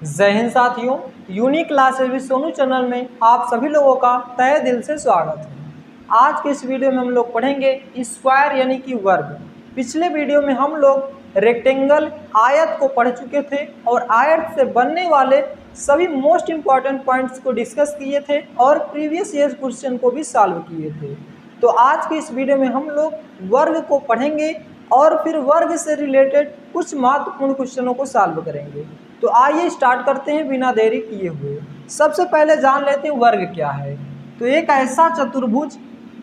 जय हिंद साथियों, unique classes with Sonu channel में आप सभी लोगों का तहे दिल से स्वागत है। आज के इस वीडियो में हम लोग पढ़ेंगे स्क्वायर यानी कि वर्ग। पिछले वीडियो में हम लोग रेक्टेंगल आयत को पढ़ चुके थे और आयत से बनने वाले सभी मोस्ट इम्पॉर्टेंट पॉइंट्स को डिस्कस किए थे और प्रीवियस ईयर क्वेश्चन को भी सॉल्व किए थे। तो आज के इस वीडियो में हम लोग वर्ग को पढ़ेंगे और फिर वर्ग से रिलेटेड कुछ महत्वपूर्ण क्वेश्चनों को सॉल्व करेंगे। तो आइए स्टार्ट करते हैं बिना देरी किए हुए। सबसे पहले जान लेते हैं वर्ग क्या है। तो एक ऐसा चतुर्भुज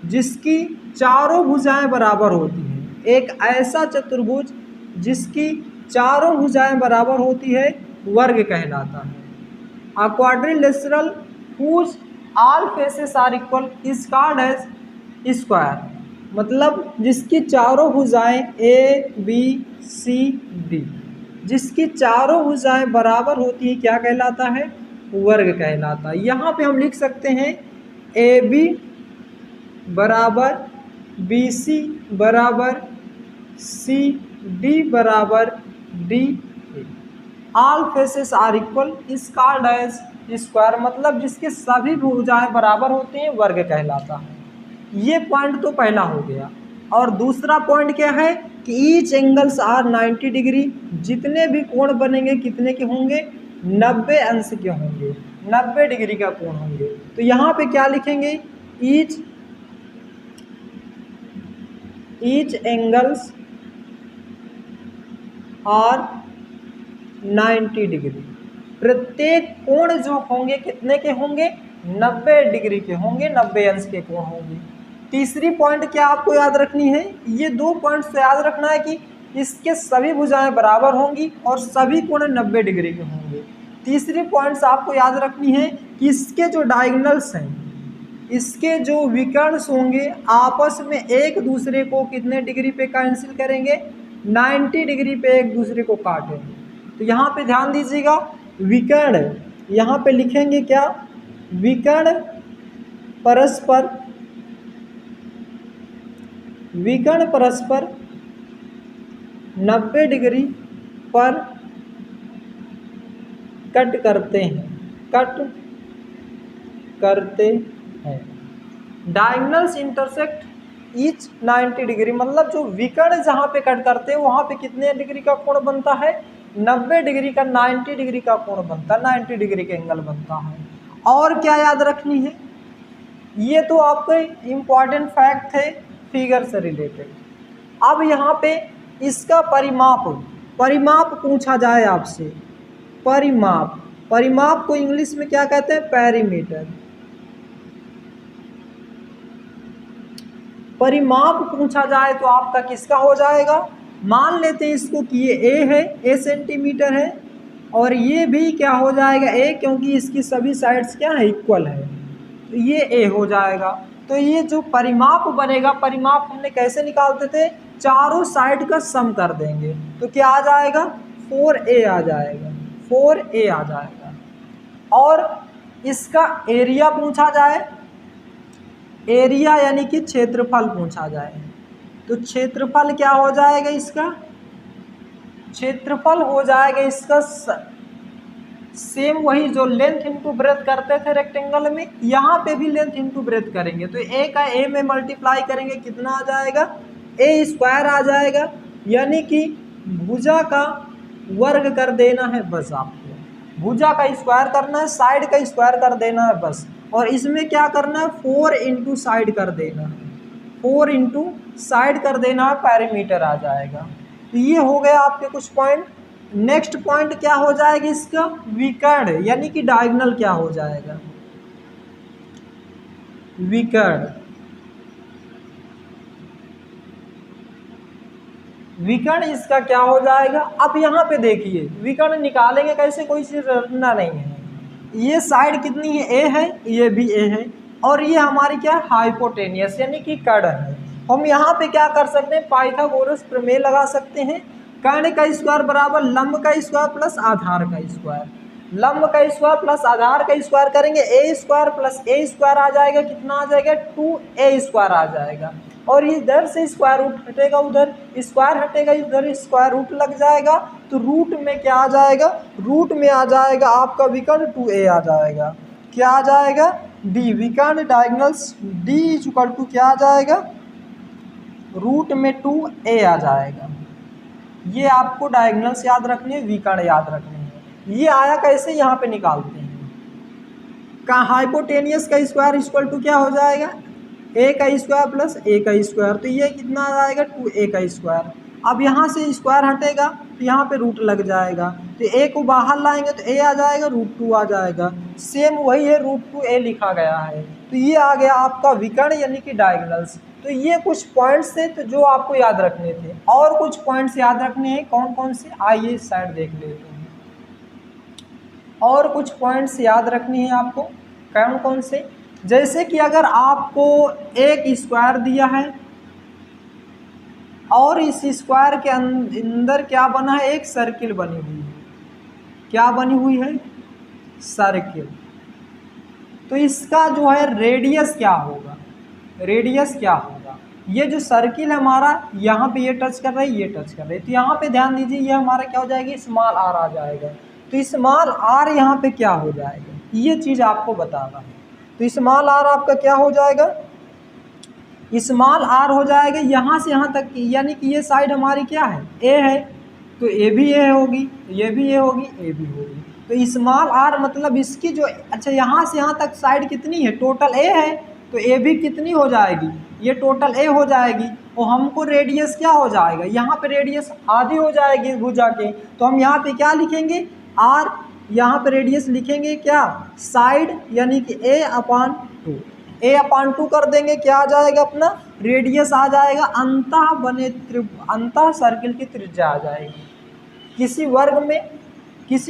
जिसकी चारों भुजाएं बराबर होती हैं, एक ऐसा चतुर्भुज जिसकी चारों भुजाएं बराबर होती है वर्ग कहलाता है। A quadrilateral whose all faces are equal is called as square। मतलब जिसकी चारों भुजाएं ए बी सी डी, जिसकी चारों भुजाएं बराबर होती है क्या कहलाता है? वर्ग कहलाता है। यहाँ पे हम लिख सकते हैं ए बी बराबर बी सी बराबर सी डी बराबर D. All faces are equal is called as square. मतलब जिसके सभी भुजाएं बराबर होते हैं वर्ग कहलाता है। ये पॉइंट तो पहला हो गया। और दूसरा पॉइंट क्या है कि ईच एंगल्स आर 90 डिग्री। जितने भी कोण बनेंगे कितने के होंगे? 90 अंश के होंगे, 90 डिग्री का कोण होंगे। तो यहाँ पे क्या लिखेंगे? Each angles are 90 degree. प्रत्येक कोण जो होंगे कितने के होंगे? 90 डिग्री के होंगे, 90 अंश के कोण होंगे। तीसरी पॉइंट क्या आपको याद रखनी है? ये दो पॉइंट से याद रखना है कि इसके सभी भुजाएं बराबर होंगी और सभी कोण 90 डिग्री के होंगे। तीसरी पॉइंट्स आपको याद रखनी है कि इसके जो डायगोनल्स हैं, इसके जो विकर्ण्स होंगे आपस में एक दूसरे को कितने डिग्री पे कैंसिल करेंगे? 90 डिग्री पे एक दूसरे को काटेंगे। तो यहाँ पे ध्यान दीजिएगा, विकर्ण यहाँ पे लिखेंगे क्या? विकर्ण परस्पर 90 डिग्री पर कट करते हैं। Diagonals intersect each 90 degree. मतलब जो विकर्ण जहाँ पे कट करते हैं वहाँ पे कितने डिग्री का कोण बनता है? 90 डिग्री का, 90 डिग्री का कोण बनता है, 90 डिग्री का एंगल बनता है। और क्या याद रखनी है? ये तो आपके इम्पॉर्टेंट फैक्ट थे फिगर से रिलेटेड। अब यहाँ पे इसका परिमाप पूछा जाए आपसे। परिमाप को इंग्लिश में क्या कहते हैं? पेरीमीटर। परिमाप पूछा जाए तो आपका किसका हो जाएगा? मान लेते हैं इसको कि ये ए है, ए सेंटीमीटर है, और ये भी क्या हो जाएगा? ए, क्योंकि इसकी सभी साइड्स क्या है? इक्वल है, तो ये ए हो जाएगा। तो ये जो परिमाप बनेगा, परिमाप हमने कैसे निकालते थे? चारों साइड का सम कर देंगे तो क्या आ जाएगा? 4a आ जाएगा, 4a आ जाएगा। और इसका एरिया पूछा जाए, एरिया यानी कि क्षेत्रफल पूछा जाए, तो क्षेत्रफल क्या हो जाएगा? इसका क्षेत्रफल हो जाएगा इसका सेम वही जो लेंथ इंटू ब्रेथ करते थे रेक्टेंगल में, यहाँ पे भी लेंथ इंटू ब्रेथ करेंगे। तो ए का ए में मल्टीप्लाई करेंगे, कितना आ जाएगा? ए स्क्वायर आ जाएगा। यानी कि भुजा का वर्ग कर देना है बस। आपको भुजा का स्क्वायर करना है, साइड का स्क्वायर कर देना है बस। और इसमें क्या करना है? 4 इंटू साइड कर देना है, 4 इंटू साइड कर देना है, पेरीमीटर आ जाएगा। तो ये हो गया आपके कुछ पॉइंट। नेक्स्ट पॉइंट क्या हो जाएगा इसका? विकर्ण यानी कि डायगोनल क्या हो जाएगा? विकर्ण इसका क्या हो जाएगा? अब यहाँ पे देखिए विकर्ण निकालेंगे कैसे, कोई चीज रटना नहीं है। ये साइड कितनी है? ए है, ये भी ए है, और ये हमारी क्या? हाइपोटेनियस यानी कि कर्ण है। हम यहाँ पे क्या कर सकते हैं? पाइथागोरस प्रमेय लगा सकते हैं। कर्ण का स्क्वायर बराबर लंब का स्क्वायर प्लस आधार का स्क्वायर। लंब का स्क्वायर प्लस आधार का स्क्वायर करेंगे, ए स्क्वायर प्लस ए स्क्वायर आ जाएगा, कितना आ जाएगा? 2a स्क्वायर आ जाएगा। और इधर से स्क्वायर रूट हटेगा, उधर स्क्वायर हटेगा, उधर स्क्वायर रूट लग जाएगा, तो रूट में क्या आ जाएगा, रूट में आ जाएगा आपका विकर्ण 2a आ जाएगा। क्या आ जाएगा, डी विकर्ण डायगोनल्स डी इक्वल टू क्या आ जाएगा, रूट में 2a आ जाएगा। ये आपको डायगोनल्स याद रखने हैं, विकर्ण याद रखने हैं। ये आया कैसे, यहाँ पे निकालते हैं। का हाइपोटेनियस का स्क्वायर इक्वल टू क्या हो जाएगा, a का स्क्वायर प्लस a का स्क्वायर, तो ये कितना आ जाएगा 2a का स्क्वायर। अब यहाँ से स्क्वायर हटेगा तो यहाँ पे रूट लग जाएगा, तो a को बाहर लाएंगे तो a आ जाएगा, √2 आ जाएगा। सेम वही है, √2a लिखा गया है। तो ये आ गया आपका विकर्ण यानी कि डायगोनल्स। तो ये कुछ पॉइंट्स थे तो जो आपको याद रखने थे, और कुछ पॉइंट्स याद रखने हैं। कौन कौन से, आइए इस साइड देख लेते हैं। और कुछ पॉइंट्स याद रखने हैं आपको, कौन कौन से, जैसे कि अगर आपको एक स्क्वायर दिया है और इस स्क्वायर के अंदर क्या बना है, एक सर्किल बनी हुई है। क्या बनी हुई है, सर्किल। तो इसका जो है रेडियस क्या होगा, रेडियस क्या होगा, ये जो सर्किल है हमारा यहाँ पे ये टच कर रहा है, ये टच कर रहा है, तो यहाँ पे ध्यान दीजिए, ये हमारा क्या हो जाएगी, स्मॉल आर आ जाएगा। तो स्मॉल आर यहाँ पे क्या हो जाएगा, ये चीज़ आपको बताना है। तो स्मॉल आर आपका क्या हो जाएगा, स्मॉल आर हो जाएगा यहाँ से यहाँ तक की, यानी कि ये साइड हमारी क्या है, ए है, तो ए भी ए होगी, ये भी ए होगी, ए भी होगी। तो स्मॉल आर मतलब इसकी जो, अच्छा यहाँ से यहाँ तक साइड कितनी है, टोटल ए है, तो ए भी कितनी हो जाएगी, ये टोटल ए हो जाएगी। और हमको रेडियस क्या हो जाएगा, यहाँ पे रेडियस आधी हो जाएगी भुजा के, तो हम यहाँ पे क्या लिखेंगे, आर, यहाँ पे रेडियस लिखेंगे क्या, साइड, यानी कि a/2, a/2 कर देंगे, क्या आ जाएगा अपना, रेडियस आ जाएगा, अंतः सर्किल की त्रिज्या आ जाएगी। किसी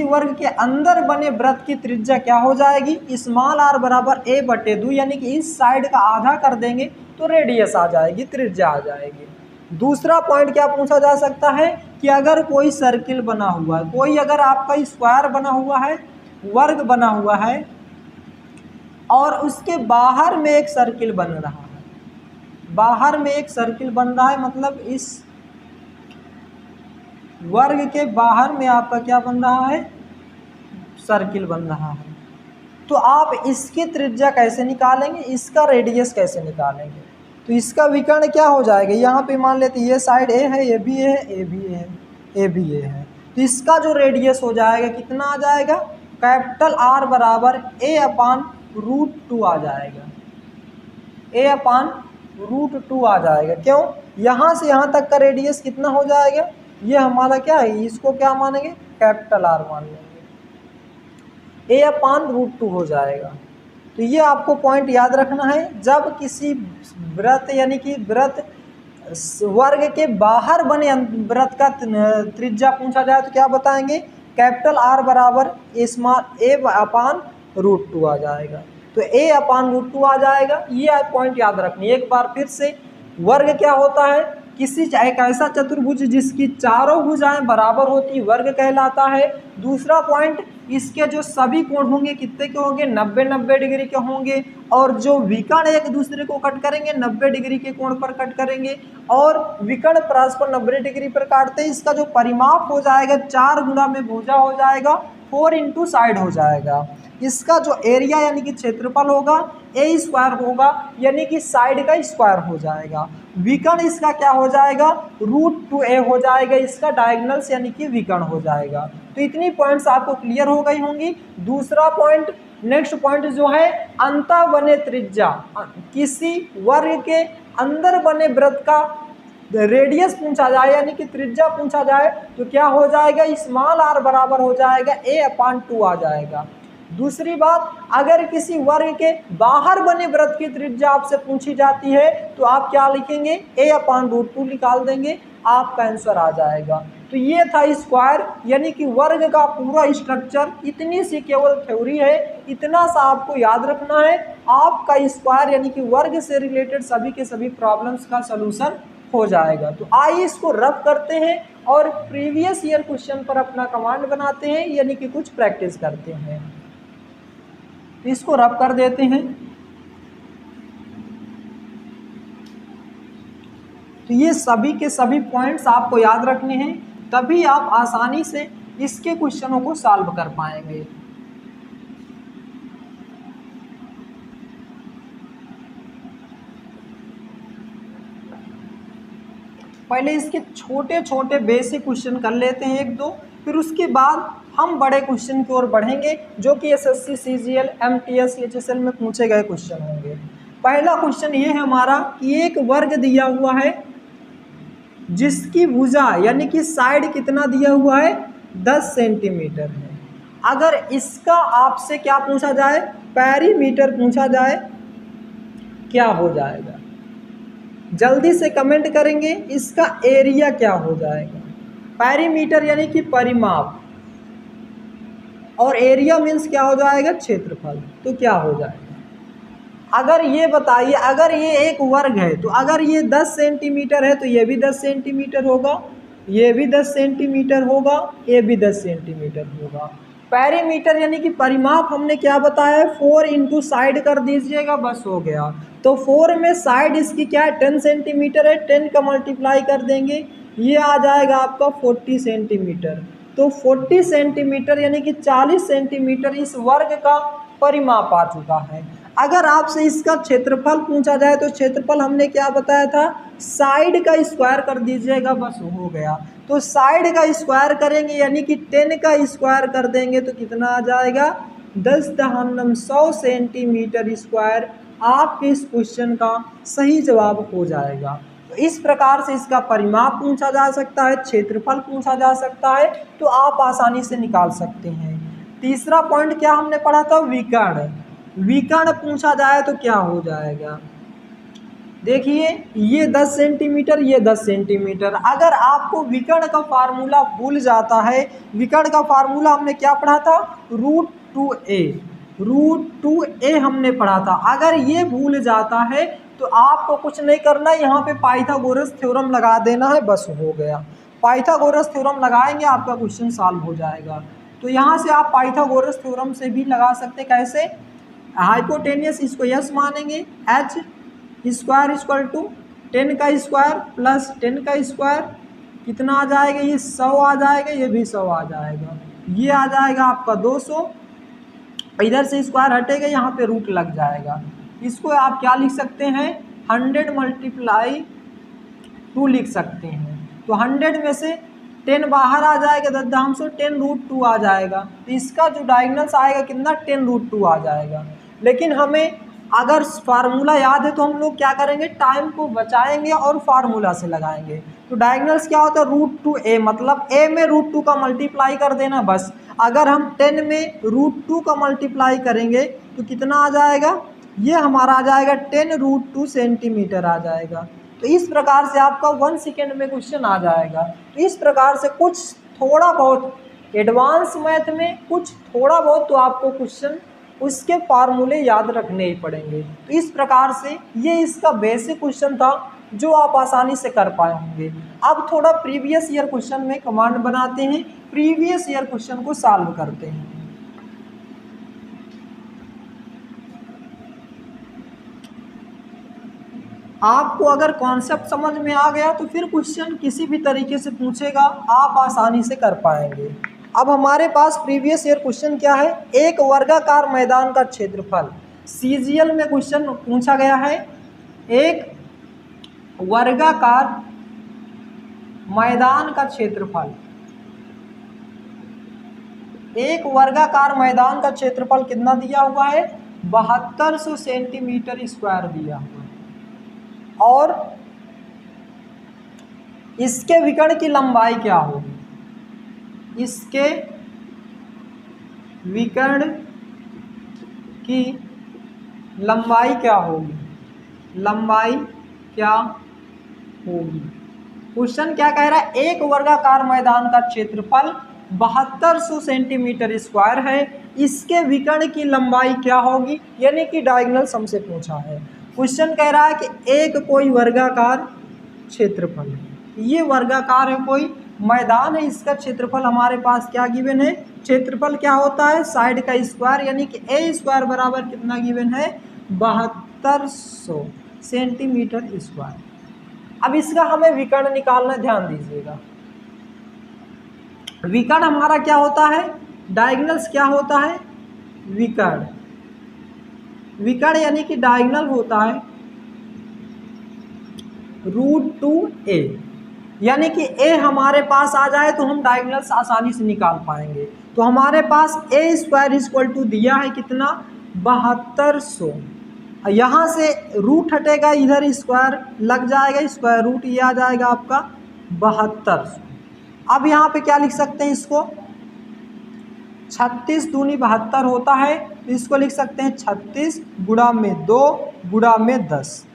वर्ग के अंदर बने वृत्त की त्रिज्या क्या हो जाएगी, स्मॉल आर बराबर a/2, यानी कि इस साइड का आधा कर देंगे तो रेडियस आ जाएगी, त्रिज्या आ जाएगी। दूसरा पॉइंट क्या पूछा जा सकता है कि अगर कोई सर्किल बना हुआ है, कोई अगर आपका स्क्वायर बना हुआ है, वर्ग बना हुआ है, और उसके बाहर में एक सर्किल बन रहा है, बाहर में एक सर्किल बन रहा है, मतलब इस वर्ग के बाहर में आपका क्या बन रहा है, सर्किल बन रहा है। तो आप इसकी त्रिज्या कैसे निकालेंगे, इसका रेडियस कैसे निकालेंगे, तो इसका विकर्ण क्या हो जाएगा, यहाँ पे मान लेते ये साइड ए है, ये भी ए है, ए भी ए है, ए भी ए है, तो इसका जो रेडियस हो जाएगा कितना आ जाएगा, कैपिटल आर बराबर a/√2 आ जाएगा, a/√2 आ जाएगा। क्यों, यहाँ से यहाँ तक का रेडियस कितना हो जाएगा, ये हमारा क्या है, इसको क्या मानेंगे, कैपिटल आर मान लेंगे, a/√2 हो जाएगा। तो ये आपको पॉइंट याद रखना है, जब किसी वृत्त यानी कि वृत्त वर्ग के बाहर बने वृत्त का त्रिज्या पूछा जाए तो क्या बताएंगे, कैपिटल आर बराबर a/√2 आ जाएगा। तो a/√2 आ जाएगा, ये पॉइंट याद रखनी। एक बार फिर से, वर्ग क्या होता है, किसी एक ऐसा चतुर्भुज जिसकी चारों भुजाएं बराबर होती, वर्ग कहलाता है। दूसरा पॉइंट, इसके जो सभी कोण होंगे कितने के होंगे, 90-90 डिग्री के होंगे, और जो विकर्ण एक दूसरे को कट करेंगे 90 डिग्री के कोण पर कट करेंगे, और विकर्ण परस्पर 90 डिग्री पर काटते हैं। इसका जो परिमाप हो जाएगा 4 गुना में भुजा हो जाएगा, 4 इंटू साइड हो जाएगा। इसका जो एरिया यानी कि क्षेत्रफल होगा a² होगा, यानी कि साइड का स्क्वायर हो जाएगा। विकर्ण इसका क्या हो जाएगा, √2a हो जाएगा, इसका डायगोनल्स यानी कि विकर्ण हो जाएगा। तो इतनी पॉइंट्स आपको क्लियर हो गई होंगी। दूसरा पॉइंट, नेक्स्ट पॉइंट जो है, अंतः बने त्रिज्या, किसी वर्ग के अंदर बने वृत्त का रेडियस पूछा जाए यानी कि त्रिज्या पूछा जाए तो क्या हो जाएगा, स्मॉल आर बराबर हो जाएगा a/2 आ जाएगा। दूसरी बात, अगर किसी वर्ग के बाहर बने वृत्त की त्रिज्या आपसे पूछी जाती है तो आप क्या लिखेंगे, a/√2 निकाल देंगे, आपका आंसर आ जाएगा। तो ये था स्क्वायर यानी कि वर्ग का पूरा स्ट्रक्चर। इतनी सी केवल थ्योरी है, इतना सा आपको याद रखना है। आपका स्क्वायर यानी कि वर्ग से रिलेटेड सभी के सभी प्रॉब्लम्स का सलूशन हो जाएगा। तो आइए इसको रफ करते हैं और प्रीवियस ईयर क्वेश्चन पर अपना कमांड बनाते हैं, यानी कि कुछ प्रैक्टिस करते हैं। इसको रब कर देते हैं। तो ये सभी के सभी पॉइंट्स आपको याद रखने हैं। तभी आप आसानी से इसके क्वेश्चनों को सॉल्व कर पाएंगे। पहले इसके छोटे छोटे बेसिक क्वेश्चन कर लेते हैं एक दो, फिर उसके बाद हम बड़े क्वेश्चन की ओर बढ़ेंगे जो कि एसएससी, सीजीएल, एमटीएस, एचएसएल में पूछे गए क्वेश्चन होंगे। पहला क्वेश्चन ये है हमारा कि एक वर्ग दिया हुआ है जिसकी भुजा यानी कि साइड कितना दिया हुआ है, 10 सेंटीमीटर है। अगर इसका आपसे क्या पूछा जाए, पेरीमीटर पूछा जाए, क्या हो जाएगा? जल्दी से कमेंट करेंगे इसका एरिया क्या हो जाएगा। पेरीमीटर यानी कि परिमाप, और एरिया मीन्स क्या हो जाएगा, क्षेत्रफल। तो क्या हो जाएगा? अगर ये बताइए, अगर ये एक वर्ग है तो अगर ये 10 सेंटीमीटर है तो ये भी 10 सेंटीमीटर होगा, ये भी 10 सेंटीमीटर होगा, ये भी 10 सेंटीमीटर होगा। पेरीमीटर यानी कि परिमाप हमने क्या बताया है, 4 इंटू साइड कर दीजिएगा, बस हो गया। तो 4 में साइड इसकी क्या है, 10 सेंटीमीटर है, 10 का मल्टीप्लाई कर देंगे, ये आ जाएगा आपका 40 सेंटीमीटर। तो 40 सेंटीमीटर यानी कि 40 सेंटीमीटर इस वर्ग का परिमाप आ चुका है। अगर आपसे इसका क्षेत्रफल पूछा जाए तो क्षेत्रफल हमने क्या बताया था, साइड का स्क्वायर कर दीजिएगा, बस हो गया। तो साइड का स्क्वायर करेंगे यानी कि 10 का स्क्वायर कर देंगे तो कितना आ जाएगा, 10⁻100 सेंटीमीटर स्क्वायर आपके इस क्वेश्चन का सही जवाब हो जाएगा। तो इस प्रकार से इसका परिमाप पूछा जा सकता है, क्षेत्रफल पूछा जा सकता है, तो आप आसानी से निकाल सकते हैं। तीसरा पॉइंट क्या हमने पढ़ा था, विकर्ण। विकर्ण पूछा जाए तो क्या हो जाएगा, देखिए ये 10 सेंटीमीटर, ये 10 सेंटीमीटर। अगर आपको विकर्ण का फार्मूला भूल जाता है, विकर्ण का फार्मूला हमने क्या पढ़ा था, √2a, √2a हमने पढ़ा था। अगर ये भूल जाता है तो आपको कुछ नहीं करना, यहाँ पे पाइथागोरस थ्योरम लगा देना है, बस हो गया। पाइथागोरस थ्योरम लगाएंगे आपका क्वेश्चन सॉल्व हो जाएगा। तो यहाँ से आप पाइथागोरस थ्योरम से भी लगा सकते, कैसे, हाइपोटेनियस इसको यस मानेंगे, h स्क्वायर इक्वल टू 10 का स्क्वायर प्लस 10 का स्क्वायर कितना आ जाएगा, ये 100 आ जाएगा, ये भी 100 आ जाएगा, ये आ जाएगा आपका 200। इधर से स्क्वायर हटेगा, यहाँ पे रूट लग जाएगा। इसको आप क्या लिख सकते हैं, 100 × 2 लिख सकते हैं। तो 100 में से 10 बाहर आ जाएगा, 10 √2 आ जाएगा। तो इसका जो डायगोनल्स आएगा कितना, 10 √2 आ जाएगा। लेकिन हमें अगर फार्मूला याद है तो हम लोग क्या करेंगे, टाइम को बचाएंगे और फार्मूला से लगाएंगे। तो डायगोनल्स क्या होता है, √2a, मतलब a में √2 का मल्टीप्लाई कर देना बस। अगर हम 10 में √2 का मल्टीप्लाई करेंगे तो कितना आ जाएगा, ये हमारा आ जाएगा 10 √2 सेंटीमीटर आ जाएगा। तो इस प्रकार से आपका 1 सेकेंड में क्वेश्चन आ जाएगा। तो इस प्रकार से कुछ थोड़ा बहुत एडवांस मैथ में कुछ थोड़ा बहुत तो आपको क्वेश्चन उसके फार्मूले याद रखने ही पड़ेंगे। तो इस प्रकार से ये इसका बेसिक क्वेश्चन था जो आप आसानी से कर पाए होंगे। अब थोड़ा प्रीवियस ईयर क्वेश्चन में कमांड बनाते हैं, प्रीवियस ईयर क्वेश्चन को सॉल्व करते हैं। आपको अगर कॉन्सेप्ट समझ में आ गया तो फिर क्वेश्चन किसी भी तरीके से पूछेगा आप आसानी से कर पाएंगे। अब हमारे पास प्रीवियस ईयर क्वेश्चन क्या है, एक वर्गाकार मैदान का क्षेत्रफल। सीजीएल में क्वेश्चन पूछा गया है, एक वर्गाकार मैदान का क्षेत्रफल, एक वर्गाकार मैदान का क्षेत्रफल कितना दिया हुआ है, 7200 सेंटीमीटर स्क्वायर दिया हुआ है, और इसके विकर्ण की लंबाई क्या होगी, इसके विकर्ण की लंबाई क्या होगी, लंबाई क्या होगी। क्वेश्चन क्या कह रहा है, एक वर्गाकार मैदान का क्षेत्रफल 7200 सेंटीमीटर स्क्वायर है, इसके विकर्ण की लंबाई क्या होगी, यानी कि डायगोनल हमसे पूछा है। क्वेश्चन कह रहा है कि एक कोई वर्गाकार क्षेत्रफल है, ये वर्गाकार है कोई मैदान है, इसका क्षेत्रफल हमारे पास क्या गिवन है, क्षेत्रफल क्या होता है, साइड का स्क्वायर, यानी कि a स्क्वायर बराबर कितना गिवन है, 7200 सेंटीमीटर स्क्वायर। अब इसका हमें विकर्ण निकालना, ध्यान दीजिएगा। विकर्ण हमारा क्या होता है, डायगोनल्स क्या होता है, विकर्ण, विकर्ण यानी कि डायगोनल होता है √2a, यानी कि a हमारे पास आ जाए तो हम डायगोनल्स आसानी से निकाल पाएंगे। तो हमारे पास a² दिया है कितना, 7200। यहाँ से रूट हटेगा, इधर स्क्वायर लग जाएगा, स्क्वायर रूट ये आ जाएगा आपका 7200। अब यहाँ पे क्या लिख सकते हैं इसको, 36 दूनी 72 होता है, तो इसको लिख सकते हैं 36 गुणा में 2 गुणा में 10।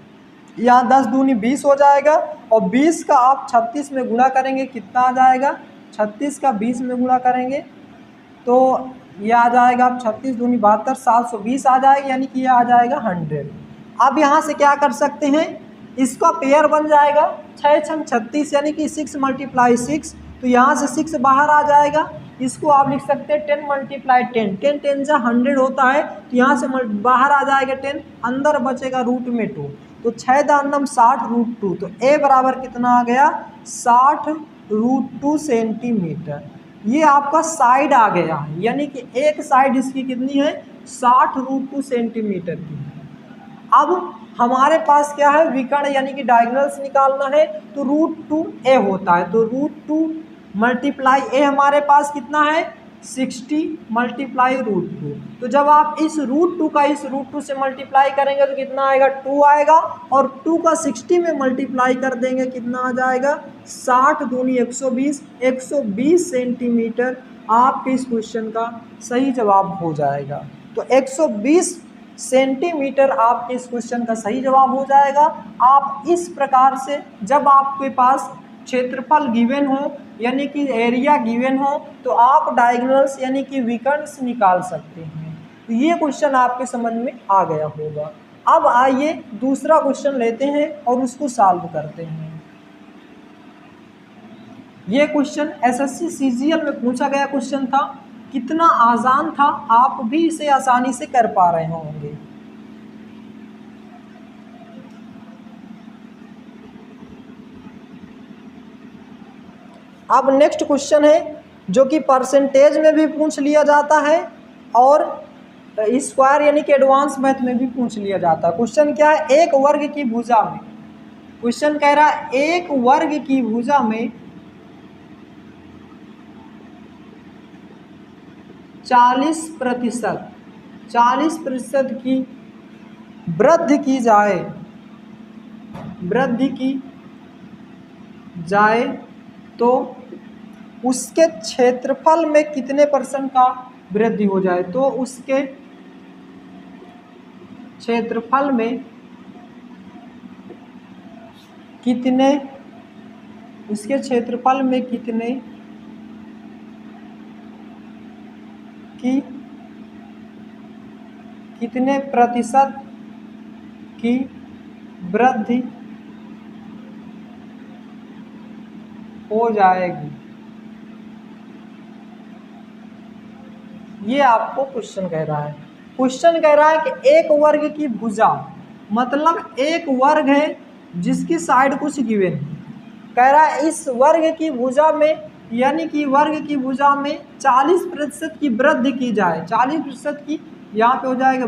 यहाँ 10 दूनी 20 हो जाएगा, और 20 का आप 36 में गुणा करेंगे कितना आ जाएगा, 36 का 20 में गुणा करेंगे तो ये आ जाएगा, आप 36 दूनी 72, 720 आ जाएगा, यानी कि ये आ जाएगा 100। अब यहाँ से क्या कर सकते हैं, इसका पेयर बन जाएगा 6 छंग 36, यानी कि 6 × 6, तो यहाँ से 6 बाहर आ जाएगा। इसको आप लिख सकते हैं 10 × 10, 10 10 जा 100 होता है, तो यहाँ से बाहर आ जाएगा 10, अंदर बचेगा रूट में 2, तो 6 दानम 60 √2, तो a बराबर कितना आ गया, 60 √2 सेंटीमीटर। ये आपका साइड आ गया है, यानी कि एक साइड इसकी कितनी है, 60 √2 सेंटीमीटर की है। अब हमारे पास क्या है, विकर्ण यानी कि डायगोनल्स निकालना है, तो √2a होता है, तो √2 × a हमारे पास कितना है, 60 × √2। तो जब आप इस √2 का इस √2 से मल्टीप्लाई करेंगे तो कितना आएगा, 2 आएगा, और 2 का 60 में मल्टीप्लाई कर देंगे कितना आ जाएगा, 60 दूनी 120, 120 सेंटीमीटर आपके इस क्वेश्चन का सही जवाब हो जाएगा। तो 120 सेंटीमीटर आपके इस क्वेश्चन का सही जवाब हो जाएगा। आप इस प्रकार से जब आपके पास क्षेत्रफल गिवन हो, यानी कि एरिया गिवन हो, तो आप डायगोनल्स यानी कि विकर्ण निकाल सकते हैं। तो ये क्वेश्चन आपके समझ में आ गया होगा। अब आइए दूसरा क्वेश्चन लेते हैं और उसको सॉल्व करते हैं। ये क्वेश्चन एसएससी सीजीएल में पूछा गया क्वेश्चन था, कितना आसान था, आप भी इसे आसानी से कर पा रहे होंगे। अब नेक्स्ट क्वेश्चन है जो कि परसेंटेज में भी पूछ लिया जाता है और स्क्वायर यानी कि एडवांस मैथ में भी पूछ लिया जाता है। क्वेश्चन क्या है, एक वर्ग की भुजा में, क्वेश्चन कह रहा है एक वर्ग की भुजा में 40% की वृद्धि की जाए तो उसके क्षेत्रफल में कितने % का वृद्धि हो जाए, तो उसके क्षेत्रफल में कितने प्रतिशत की वृद्धि हो जाएगी। ये आपको क्वेश्चन कह रहा है। क्वेश्चन कह रहा है कि एक वर्ग की भुजा, मतलब एक वर्ग है जिसकी साइड कुछ गिवन है। कह रहा है इस वर्ग की भुजा में, यानी कि वर्ग की भुजा में 40% की वृद्धि की जाए, 40% की यहाँ पे हो जाएगा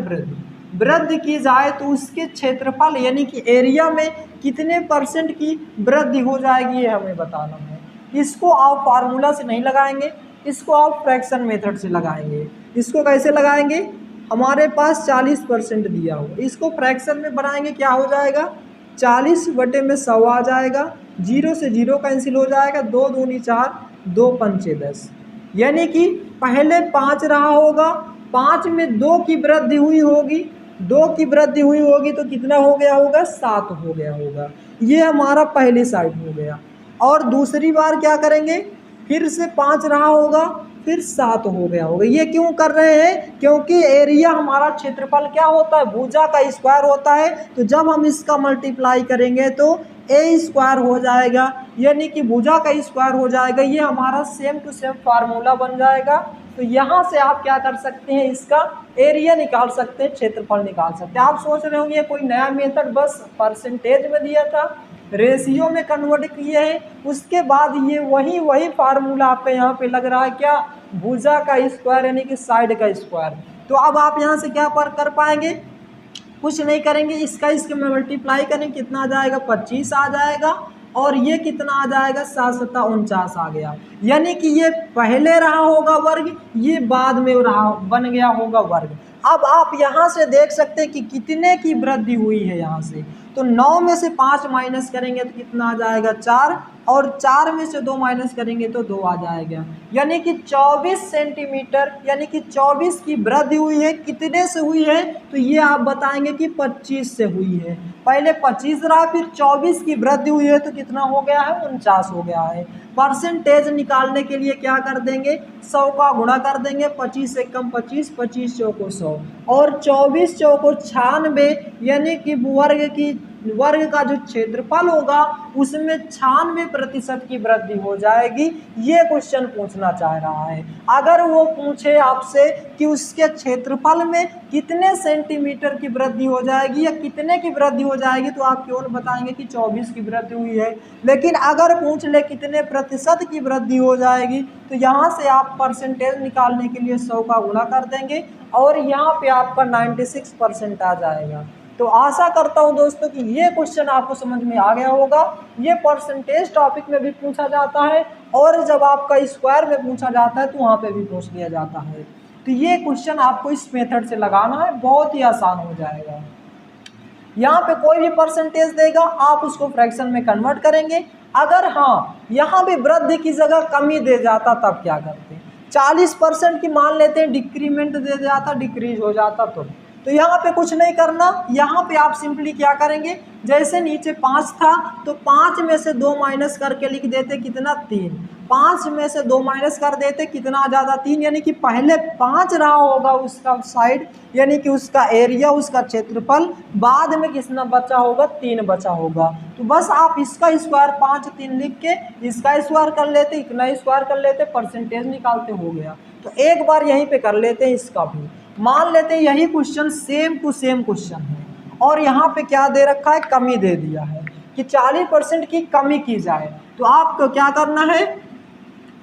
वृद्धि की जाए तो उसके क्षेत्रफल यानी कि एरिया में कितने % की वृद्धि हो जाएगी, ये हमें बताना है। इसको आप फार्मूला से नहीं लगाएंगे, इसको आप फ्रैक्शन मेथड से लगाएंगे। इसको कैसे लगाएंगे, हमारे पास 40% दिया हो, इसको फ्रैक्शन में बनाएंगे, क्या हो जाएगा 40/100 आ जाएगा, 0 से 0 कैंसिल हो जाएगा, 2 दूनी 4, 2 पंचे 10, यानी कि पहले 5 रहा होगा, 5 में 2 की वृद्धि हुई होगी, 2 की वृद्धि हुई होगी तो कितना हो गया होगा, 7 हो गया होगा। ये हमारा पहली साइड हो गया। और दूसरी बार क्या करेंगे, फिर से 5 रहा होगा, फिर 7 हो गया होगा। ये क्यों कर रहे हैं, क्योंकि एरिया हमारा क्षेत्रफल क्या होता है, भुजा का स्क्वायर होता है, तो जब हम इसका मल्टीप्लाई करेंगे तो a² हो जाएगा, यानी कि भुजा का स्क्वायर हो जाएगा। ये हमारा सेम टू सेम फार्मूला बन जाएगा। तो यहाँ से आप क्या कर सकते हैं, इसका एरिया निकाल सकते हैं, क्षेत्रफल निकाल सकते हैं। आप सोच रहे होंगे ये कोई नया मेथड बस परसेंटेज में दिया था, रेशियो में कन्वर्ट किए हैं, उसके बाद ये वही फार्मूला आपका यहाँ पे लग रहा है क्या, भुजा का स्क्वायर यानी कि साइड का स्क्वायर। तो अब आप यहाँ से क्या पर कर पाएंगे, कुछ नहीं करेंगे, इसके में मल्टीप्लाई करें, कितना आ जाएगा 25 आ जाएगा, और ये कितना आ जाएगा 7 सत्ता 49 आ गया। यानी कि ये पहले रहा होगा वर्ग, ये बाद में रहा बन गया होगा वर्ग। अब आप यहाँ से देख सकते हैं कि कितने की वृद्धि हुई है यहाँ से। तो 9 में से 5 माइनस करेंगे तो कितना आ जाएगा 4, और 4 में से 2 माइनस करेंगे तो 2 आ जाएगा। यानी कि 24 सेंटीमीटर, यानी कि 24 की वृद्धि हुई है। कितने से हुई है, तो ये आप बताएंगे कि 25 से हुई है। पहले 25 रहा, फिर 24 की वृद्धि हुई है, तो कितना हो गया है 49 हो गया है। परसेंटेज निकालने के लिए क्या कर देंगे, 100 का गुणा कर देंगे, 25 से कम 25, 25 चौको 100, और 24 चौको 96, यानी कि वर्ग का जो क्षेत्रफल होगा उसमें 96% की वृद्धि हो जाएगी। ये क्वेश्चन पूछना चाह रहा है। अगर वो पूछे आपसे कि उसके क्षेत्रफल में कितने सेंटीमीटर की वृद्धि हो जाएगी या कितने की वृद्धि हो जाएगी, तो आप केवल बताएंगे कि 24 की वृद्धि हुई है। लेकिन अगर पूछ ले कितने प्रतिशत की वृद्धि हो जाएगी, तो यहाँ से आप परसेंटेज निकालने के लिए 100 का गुणा कर देंगे, और यहाँ पे आपका 96% आ जाएगा। तो आशा करता हूँ दोस्तों कि ये क्वेश्चन आपको समझ में आ गया होगा। ये परसेंटेज टॉपिक में भी पूछा जाता है, और जब आपका स्क्वायर में पूछा जाता है तो वहाँ पे भी पूछ लिया जाता है। तो ये क्वेश्चन आपको इस मेथड से लगाना है, बहुत ही आसान हो जाएगा। यहाँ पे कोई भी परसेंटेज देगा, आप उसको फ्रैक्शन में कन्वर्ट करेंगे। अगर हाँ यहाँ पे वृद्धि की जगह कमी दे जाता तब क्या करते, 40% की मान लेते हैं, डिक्रीमेंट दे जाता, डिक्रीज हो जाता, तो यहाँ पे कुछ नहीं करना। यहाँ पे आप सिंपली क्या करेंगे, जैसे नीचे 5 था तो 5 में से 2 माइनस करके लिख देते कितना 3, 5 में से 2 माइनस कर देते कितना आ जाता 3, यानी कि पहले 5 रहा होगा उसका साइड, यानी कि उसका एरिया, उसका क्षेत्रफल, बाद में कितना बचा होगा 3 बचा होगा। तो बस आप इसका स्क्वायर 5 3 लिख के इसका स्क्वायर कर लेते, इतना स्क्वायर कर लेते, परसेंटेज निकालते, हो गया। तो एक बार यहीं पे कर लेते हैं इसका भी। मान लेते हैं यही question same to same question है, और यहाँ पे क्या दे रखा है, कमी दे दिया है कि 40% की कमी की जाए। तो आपको क्या करना है,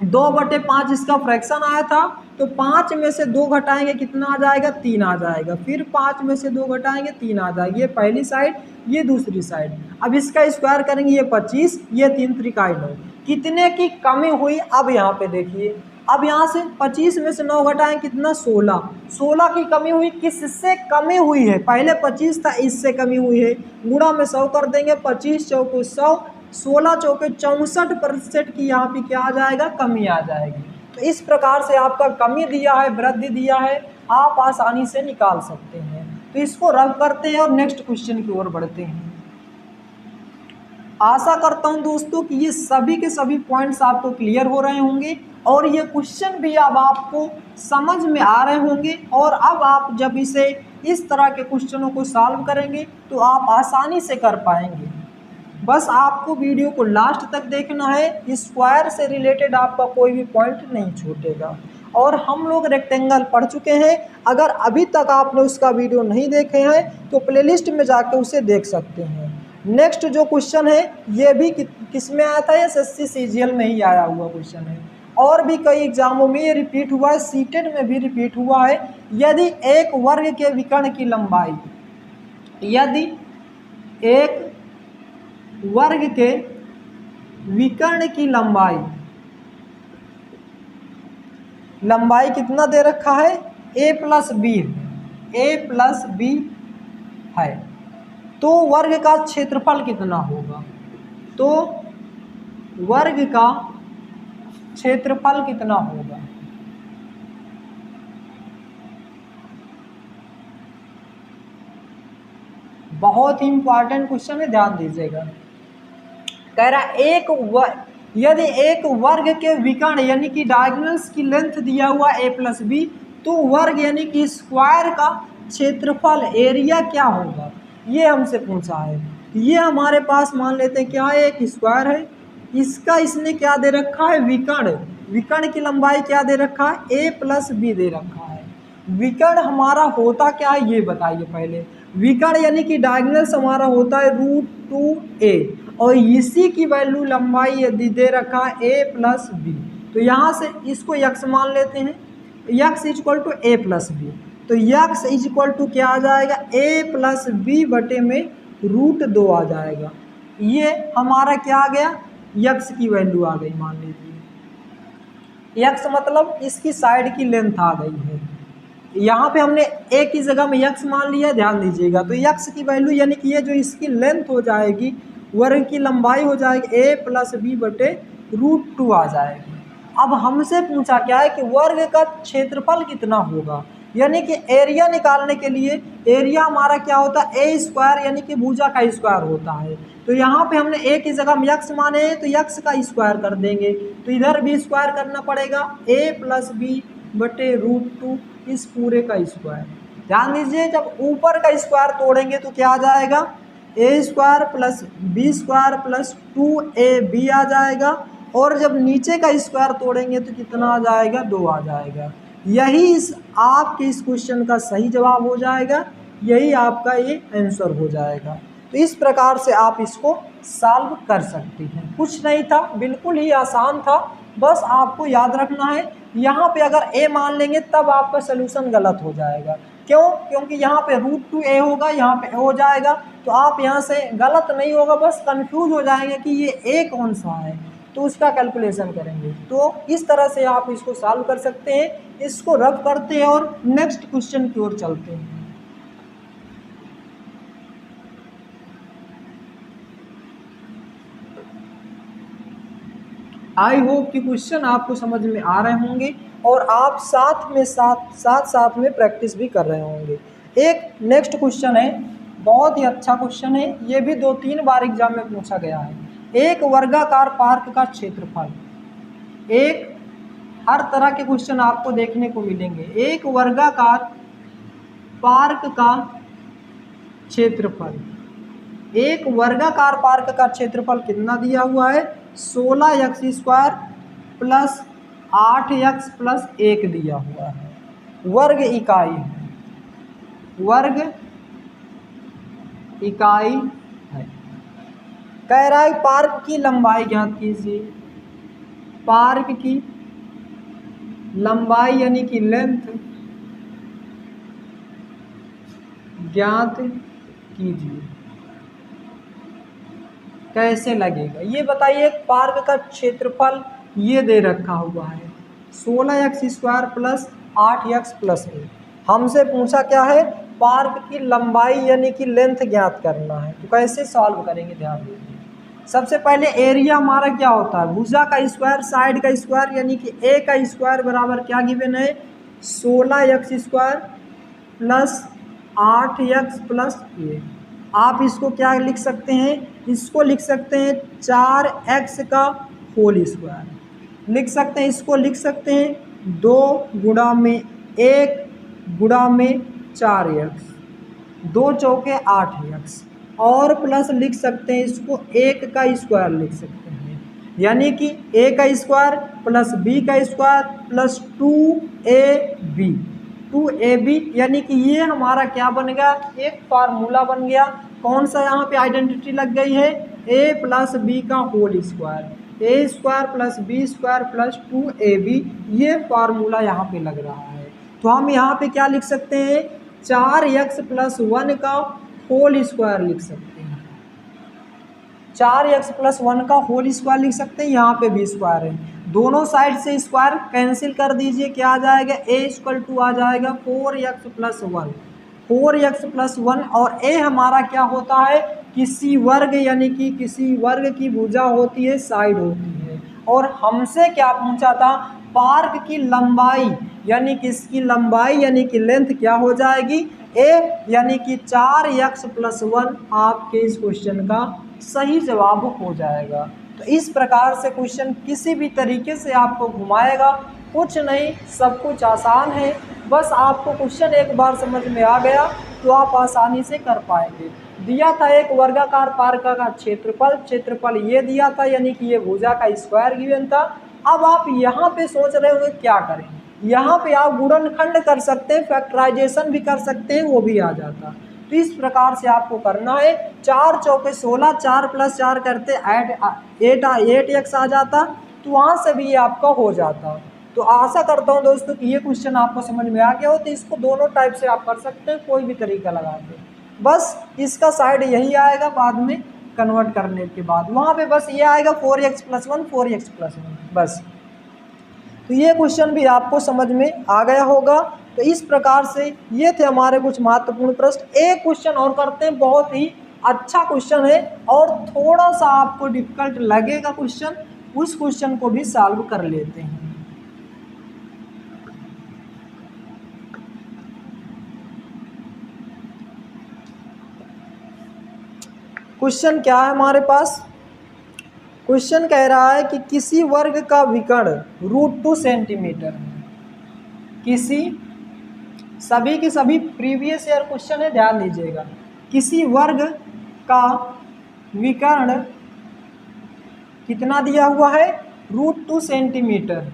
2/5 इसका फ्रैक्शन आया था, तो 5 में से 2 घटाएंगे कितना आ जाएगा 3 आ जाएगा, फिर 5 में से 2 घटाएंगे 3 आ जाएगी। ये पहली साइड, ये दूसरी साइड। अब इसका स्क्वायर करेंगे, ये 25, ये 3 त्रिकाई 9, कितने की कमी हुई। अब यहाँ पे देखिए, अब यहाँ से 25 में से 9 घटाएं कितना 16, 16 की कमी हुई। किससे कमी हुई है, पहले 25 था, इससे कमी हुई है, गुणा में 100 कर देंगे, 25 चौको 100, 16 चौके 64% की यहाँ पे क्या आ जाएगा, कमी आ जाएगी। तो इस प्रकार से आपका कमी दिया है, वृद्धि दिया है, आप आसानी से निकाल सकते हैं। तो इसको रब करते हैं और नेक्स्ट क्वेश्चन की ओर बढ़ते हैं। आशा करता हूं दोस्तों कि ये सभी के सभी पॉइंट्स आपको क्लियर हो रहे होंगे, और ये क्वेश्चन भी अब आपको समझ में आ रहे होंगे। और अब आप जब इसे इस तरह के क्वेश्चनों को सॉल्व करेंगे तो आप आसानी से कर पाएंगे। बस आपको वीडियो को लास्ट तक देखना है, स्क्वायर से रिलेटेड आपका कोई भी पॉइंट नहीं छूटेगा। और हम लोग रेक्टेंगल पढ़ चुके हैं, अगर अभी तक आपने उसका वीडियो नहीं देखे हैं तो प्लेलिस्ट में जाकर उसे देख सकते हैं। नेक्स्ट जो क्वेश्चन है ये भी किस में आया था, ये एसएससी सीजीएल में ही आया हुआ क्वेश्चन है, और भी कई एग्जामों में ये रिपीट हुआ है, सीटेट में भी रिपीट हुआ है। यदि एक वर्ग के विकर्ण की लंबाई, यदि एक वर्ग के विकर्ण की लंबाई कितना दे रखा है, a प्लस बी है, तो वर्ग का क्षेत्रफल कितना होगा, तो वर्ग का क्षेत्रफल कितना होगा। बहुत ही इंपॉर्टेंट क्वेश्चन है, ध्यान दीजिएगा। कह रहा यदि एक वर्ग के विकर्ण यानी कि डायगोनल्स की लेंथ दिया हुआ a प्लस बी, तो वर्ग यानी कि स्क्वायर का क्षेत्रफल एरिया क्या होगा, ये हमसे पूछा है। ये हमारे पास मान लेते हैं क्या है, एक स्क्वायर है, इसका इसने क्या दे रखा है, विकर्ण की लंबाई क्या दे रखा है, a प्लस बी दे रखा है। विकर्ण हमारा होता क्या है ये बताइए पहले। विकर्ण यानी कि डायगोनल्स हमारा होता है √2a। और इसी की वैल्यू लंबाई यदि दे रखा a प्लस बी, तो यहाँ से इसको x मान लेते हैं, x equal to a plus B, तो x इक्वल टू क्या आ जाएगा, a प्लस बी बटे में √2 आ जाएगा। ये हमारा क्या आ गया, x की वैल्यू आ गई। मान लीजिए x मतलब इसकी साइड की लेंथ आ गई है। यहाँ पे हमने a की जगह में x मान लिया, ध्यान दीजिएगा। तो x की वैल्यू यानी कि ये जो इसकी लेंथ हो जाएगी, वर्ग की लंबाई हो जाएगी a प्लस बी बटे √2 आ जाएगी। अब हमसे पूछा क्या है कि वर्ग का क्षेत्रफल कितना होगा, यानी कि एरिया निकालने के लिए एरिया हमारा क्या होता है, a स्क्वायर यानी कि भुजा का स्क्वायर होता है। तो यहाँ पे हमने a की जगह में x माने हैं, तो x का स्क्वायर कर देंगे, तो इधर भी स्क्वायर करना पड़ेगा, a प्लस बी बटे √2 इस पूरे का स्क्वायर। ध्यान दीजिए, जब ऊपर का स्क्वायर तोड़ेंगे तो क्या आ जाएगा, a square plus B square plus 2ab आ जाएगा, और जब नीचे का स्क्वायर तोड़ेंगे तो कितना आ जाएगा, 2 आ जाएगा। यही इस आपके इस क्वेश्चन का सही जवाब हो जाएगा, यही आपका ये आंसर हो जाएगा। तो इस प्रकार से आप इसको सॉल्व कर सकते हैं। कुछ नहीं था, बिल्कुल ही आसान था, बस आपको याद रखना है। यहाँ पे अगर a मान लेंगे तब आपका सलूशन गलत हो जाएगा। क्यों? क्योंकि यहाँ पे √2a होगा, यहाँ पे हो जाएगा, तो आप यहाँ से गलत नहीं होगा, बस कंफ्यूज हो जाएंगे कि ये a कौन सा है, तो उसका कैलकुलेशन करेंगे। तो इस तरह से आप इसको सॉल्व कर सकते हैं। इसको रफ करते हैं और नेक्स्ट क्वेश्चन की ओर चलते हैं। आई होप कि क्वेश्चन आपको समझ में आ रहे होंगे और आप साथ में प्रैक्टिस भी कर रहे होंगे। एक नेक्स्ट क्वेश्चन है, बहुत ही अच्छा क्वेश्चन है, ये भी 2-3 बार एग्जाम में पूछा गया है। एक वर्गाकार पार्क का क्षेत्रफल, एक हर तरह के क्वेश्चन आपको देखने को मिलेंगे। एक वर्गाकार पार्क का क्षेत्रफल, एक वर्गाकार पार्क का क्षेत्रफल कितना दिया हुआ है, 16x square plus 8x plus 1 दिया हुआ है। वर्ग इकाई है, वर्ग इकाई है। कह रहा है पार्क की लंबाई ज्ञात कीजिए, पार्क की लंबाई यानी कि लेंथ ज्ञात कीजिए। कैसे लगेगा ये बताइए। पार्क का क्षेत्रफल ये दे रखा हुआ है 16x square plus 8x plus 1। हमसे पूछा क्या है, पार्क की लंबाई यानी कि लेंथ ज्ञात करना है। तो कैसे सॉल्व करेंगे, ध्यान दीजिए। सबसे पहले एरिया हमारा क्या होता है, भुजा का स्क्वायर साइड का स्क्वायर, यानी कि a का स्क्वायर बराबर क्या गिवन है, 16x square plus 8x plus 1। आप इसको क्या लिख सकते हैं, इसको लिख सकते हैं 4x का होल स्क्वायर लिख सकते हैं, इसको लिख सकते हैं 2 गुणा में 1 गुणा में 4x, 2 चौके 8x, और प्लस लिख सकते हैं इसको 1 का स्क्वायर लिख सकते हैं, यानी कि a का स्क्वायर प्लस b का स्क्वायर प्लस 2ab, यानी कि ये हमारा क्या बन गया, एक फार्मूला बन गया। कौन सा यहाँ पे आइडेंटिटी लग गई है, a प्लस बी का whole square, a square plus B square plus 2ab, ये फार्मूला यहाँ पे लग रहा है। तो हम यहाँ पे क्या लिख सकते हैं, 4x प्लस 1 का होल स्क्वायर लिख सकते हैं, 4x प्लस 1 का होल स्क्वायर लिख सकते हैं। यहाँ पे भी स्क्वायर है, दोनों साइड से स्क्वायर कैंसिल कर दीजिए, क्या आ जाएगा, a इक्वल टू आ जाएगा 4x प्लस 1, 4x प्लस 1, और a हमारा क्या होता है, किसी वर्ग यानी कि किसी वर्ग की भुजा होती है, साइड होती है। और हमसे क्या पूछा था, पार्क की लंबाई यानी कि इसकी लंबाई यानी कि लेंथ क्या हो जाएगी, a, यानी कि 4x प्लस 1 आपके इस क्वेश्चन का सही जवाब हो जाएगा। तो इस प्रकार से क्वेश्चन किसी भी तरीके से आपको घुमाएगा, कुछ नहीं, सब कुछ आसान है। बस आपको क्वेश्चन एक बार समझ में आ गया तो आप आसानी से कर पाएंगे। दिया था एक वर्गाकार पार्क का क्षेत्रफल ये दिया था, यानी कि ये भुजा का स्क्वायर गिवन था। अब आप यहाँ पे सोच रहे होंगे क्या करें, यहाँ पे आप गुणनखंड कर सकते हैं, फैक्टराइजेशन भी कर सकते हैं, वो भी आ जाता। तो इस प्रकार से आपको करना है। 4 चौके 16, 4 + 4 करते 8x आ जाता, तो वहाँ से भी ये आपका हो जाता। तो आशा करता हूँ दोस्तों कि ये क्वेश्चन आपको समझ में आ गया हो। तो इसको दोनों टाइप से आप कर सकते हैं, कोई भी तरीका लगा के। बस इसका साइड यही आएगा बाद में कन्वर्ट करने के बाद, वहाँ पे बस ये आएगा 4x + 1 4x + 1 बस। तो ये क्वेश्चन भी आपको समझ में आ गया होगा। तो इस प्रकार से ये थे हमारे कुछ महत्वपूर्ण प्रश्न। एक क्वेश्चन और करते हैं, बहुत ही अच्छा क्वेश्चन है और थोड़ा सा आपको डिफिकल्ट लगेगा क्वेश्चन, उस क्वेश्चन को भी सॉल्व कर लेते हैं। क्वेश्चन क्या है हमारे पास? क्वेश्चन कह रहा है कि किसी वर्ग का विकर्ण √2 सेंटीमीटर है। किसी, सभी के सभी प्रीवियस ईयर क्वेश्चन है, ध्यान दीजिएगा। किसी वर्ग का विकर्ण कितना दिया हुआ है? √2 सेंटीमीटर।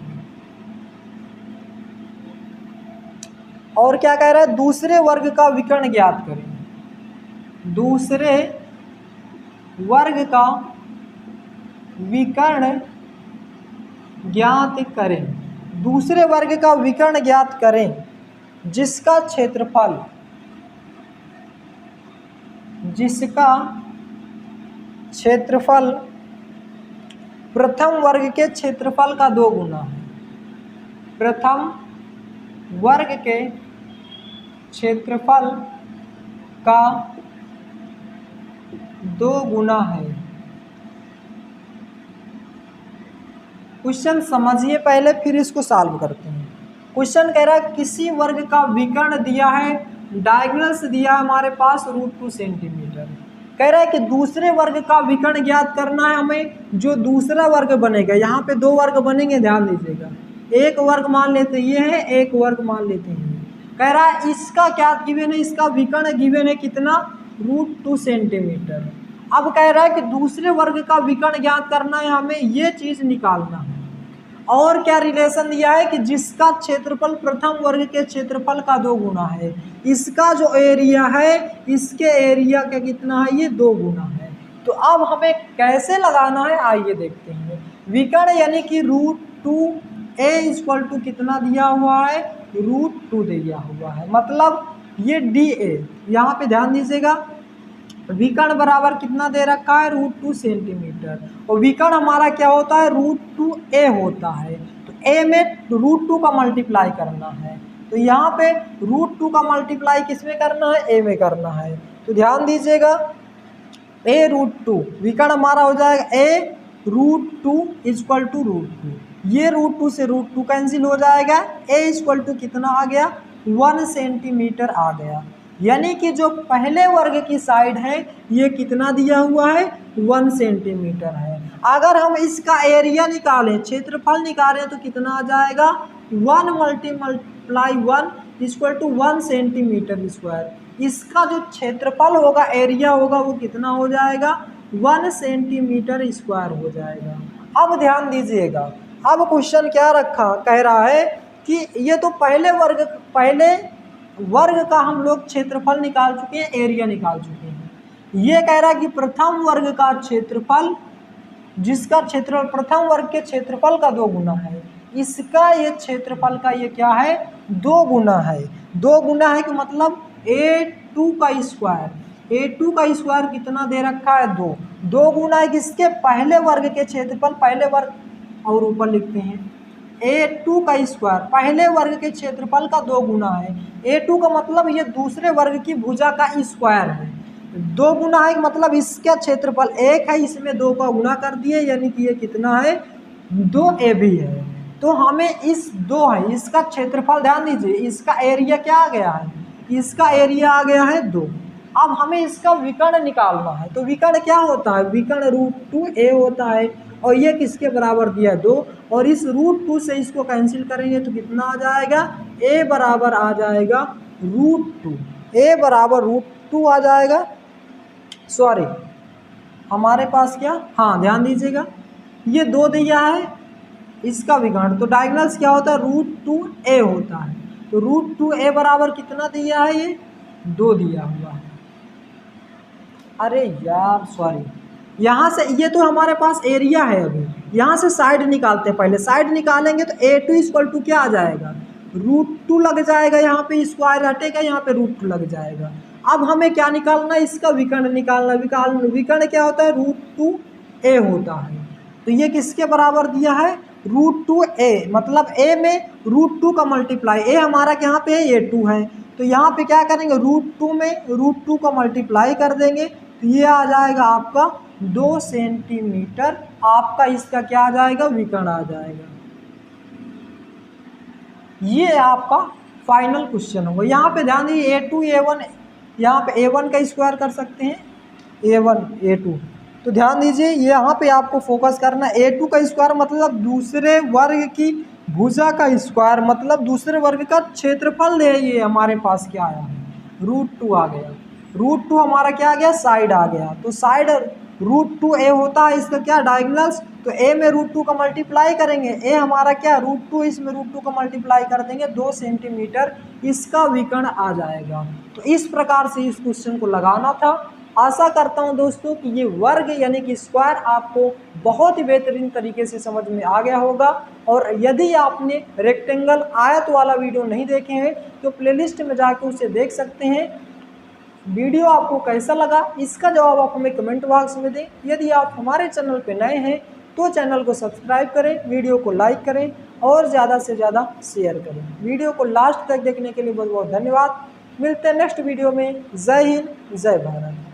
और क्या कह रहा है? दूसरे वर्ग का विकर्ण ज्ञात करें। दूसरे वर्ग का विकर्ण ज्ञात करें। दूसरे वर्ग का विकर्ण ज्ञात करें जिसका क्षेत्रफल प्रथम वर्ग के क्षेत्रफल का 2 गुना है। प्रथम वर्ग के क्षेत्रफल का 2 गुना है। क्वेश्चन समझिए पहले, फिर इसको सॉल्व करते हैं। क्वेश्चन कह रहा है किसी वर्ग का विकर्ण दिया है, डायगोनल्स दिया है हमारे पास √2 सेंटीमीटर। कह रहा है कि दूसरे वर्ग का विकर्ण ज्ञात करना है हमें, जो दूसरा वर्ग बनेगा। यहाँ पे 2 वर्ग बनेंगे, ध्यान दीजिएगा। एक वर्ग मान लेते हैं ये है, एक वर्ग मान लेते हैं। कह रहा है इसका क्या गिवन है? इसका विकर्ण गिवन है कितना? √2 सेंटीमीटर। अब कह रहा है कि दूसरे वर्ग का विकर्ण ज्ञात करना है हमें, ये चीज़ निकालना है। और क्या रिलेशन दिया है कि जिसका क्षेत्रफल प्रथम वर्ग के क्षेत्रफल का 2 गुना है। इसका जो एरिया है इसके एरिया का कितना है? ये 2 गुना है। तो अब हमें कैसे लगाना है, आइए देखते हैं। विकर्ण यानी कि √2a = कितना दिया हुआ है? √2 दिया हुआ है, मतलब ये DA। यहाँ पे ध्यान दीजिएगा, विकर्ण बराबर कितना दे रखा है? √2 सेंटीमीटर। और विकर्ण हमारा क्या होता है? √2a होता है। तो a में √2 का मल्टीप्लाई करना है। तो यहाँ पे √2 का मल्टीप्लाई किस में करना है? a में करना है। तो ध्यान दीजिएगा, a √2, विकर्ण हमारा हो जाएगा a √2 = √2। ये √2 से √2 कैंसिल हो जाएगा। a = कितना आ गया? 1 सेंटीमीटर आ गया। यानी कि जो पहले वर्ग की साइड है ये कितना दिया हुआ है? 1 सेंटीमीटर है। अगर हम इसका एरिया निकालें, क्षेत्रफल निकालें, तो कितना आ जाएगा? 1 × 1 = 1 सेंटीमीटर स्क्वायर। इसका जो क्षेत्रफल होगा, एरिया होगा, वो कितना हो जाएगा? 1 सेंटीमीटर स्क्वायर हो जाएगा। अब ध्यान दीजिएगा, अब क्वेश्चन क्या रखा? कह रहा है कि ये तो पहले वर्ग का हम लोग क्षेत्रफल निकाल चुके हैं, एरिया निकाल चुके हैं। ये कह रहा है कि प्रथम वर्ग का क्षेत्रफल, जिसका क्षेत्रफल प्रथम वर्ग के क्षेत्रफल का 2 गुना है, इसका ये क्षेत्रफल का ये क्या है? 2 गुना है। 2 गुना है कि मतलब a2 का स्क्वायर। a2 का स्क्वायर कितना दे रखा है? 2। 2 गुना है किसके? पहले वर्ग के क्षेत्रफल, पहले वर्ग, और ऊपर लिखते हैं a2 का स्क्वायर, पहले वर्ग के क्षेत्रफल का 2 गुना है। a2 का मतलब ये दूसरे वर्ग की भुजा का स्क्वायर है। 2 गुना है मतलब इसका क्षेत्रफल 1 है, इसमें 2 का गुना कर दिए, यानी कि ये कितना है? 2ab है। तो हमें इस 2 है, इसका क्षेत्रफल ध्यान दीजिए, इसका एरिया क्या आ गया है? इसका एरिया आ गया है 2। अब हमें इसका विकर्ण निकालना है। तो विकर्ण क्या होता है? विकर्ण √2a होता है। और ये किसके बराबर दिया? 2। और इस √2 से इसको कैंसिल करेंगे तो कितना आ जाएगा? a बराबर आ जाएगा √2। a बराबर √2 आ जाएगा। सॉरी, हमारे पास क्या, हाँ ध्यान दीजिएगा, ये 2 दिया है इसका विकर्ण, तो डायगोनल्स क्या होता है? √2a होता है। तो √2a बराबर कितना दिया है? ये 2 दिया हुआ है। अरे यार सॉरी, यहाँ से ये तो हमारे पास एरिया है। अभी यहाँ से साइड निकालते हैं, पहले साइड निकालेंगे तो A2 इक्वल टू क्या आ जाएगा, √2 लग जाएगा। यहाँ पे स्क्वायर हटेगा, यहाँ पे √2 लग जाएगा। अब हमें क्या निकालना है, इसका विकर्ण निकालना। विकर्ण क्या होता है, √2a होता है। तो ये किसके बराबर दिया है, √2a, मतलब a में √2 का मल्टीप्लाई, a हमारा यहाँ पे है, A2 है, तो यहाँ पे क्या करेंगे, √2 में √2 का मल्टीप्लाई कर देंगे, तो ये आ जाएगा आपका 2 सेंटीमीटर। आपका इसका क्या आ जाएगा, विकर्ण आ जाएगा। ये आपका फाइनल क्वेश्चन होगा। यहाँ पे ध्यान दीजिए, A2 A1, यहाँ पे A1 का स्क्वायर कर सकते हैं, A1 A2, तो ध्यान दीजिए यहाँ पे आपको फोकस करना है। A2 का स्क्वायर मतलब दूसरे वर्ग की भुजा का स्क्वायर, मतलब दूसरे वर्ग का क्षेत्रफल है। ये हमारे पास क्या आया, √2 आ गया। √2 हमारा क्या आ गया, साइड आ गया। तो साइड √2a होता है, इसका क्या डायगोनल्स, तो a में √2 का मल्टीप्लाई करेंगे, a हमारा क्या √2, इसमें √2 का मल्टीप्लाई कर देंगे, 2 सेंटीमीटर इसका विकर्ण आ जाएगा। तो इस प्रकार से इस क्वेश्चन को लगाना था। आशा करता हूं दोस्तों कि ये वर्ग यानी कि स्क्वायर आपको बहुत ही बेहतरीन तरीके से समझ में आ गया होगा। और यदि आपने रेक्टेंगल आयत वाला वीडियो नहीं देखे हैं तो प्लेलिस्ट में जाकर उसे देख सकते हैं। वीडियो आपको कैसा लगा, इसका जवाब आप हमें कमेंट बॉक्स में दें। यदि आप हमारे चैनल पर नए हैं तो चैनल को सब्सक्राइब करें, वीडियो को लाइक करें और ज़्यादा से ज़्यादा शेयर करें। वीडियो को लास्ट तक देखने के लिए बहुत बहुत धन्यवाद। मिलते हैं नेक्स्ट वीडियो में। जय हिंद, जय भारत।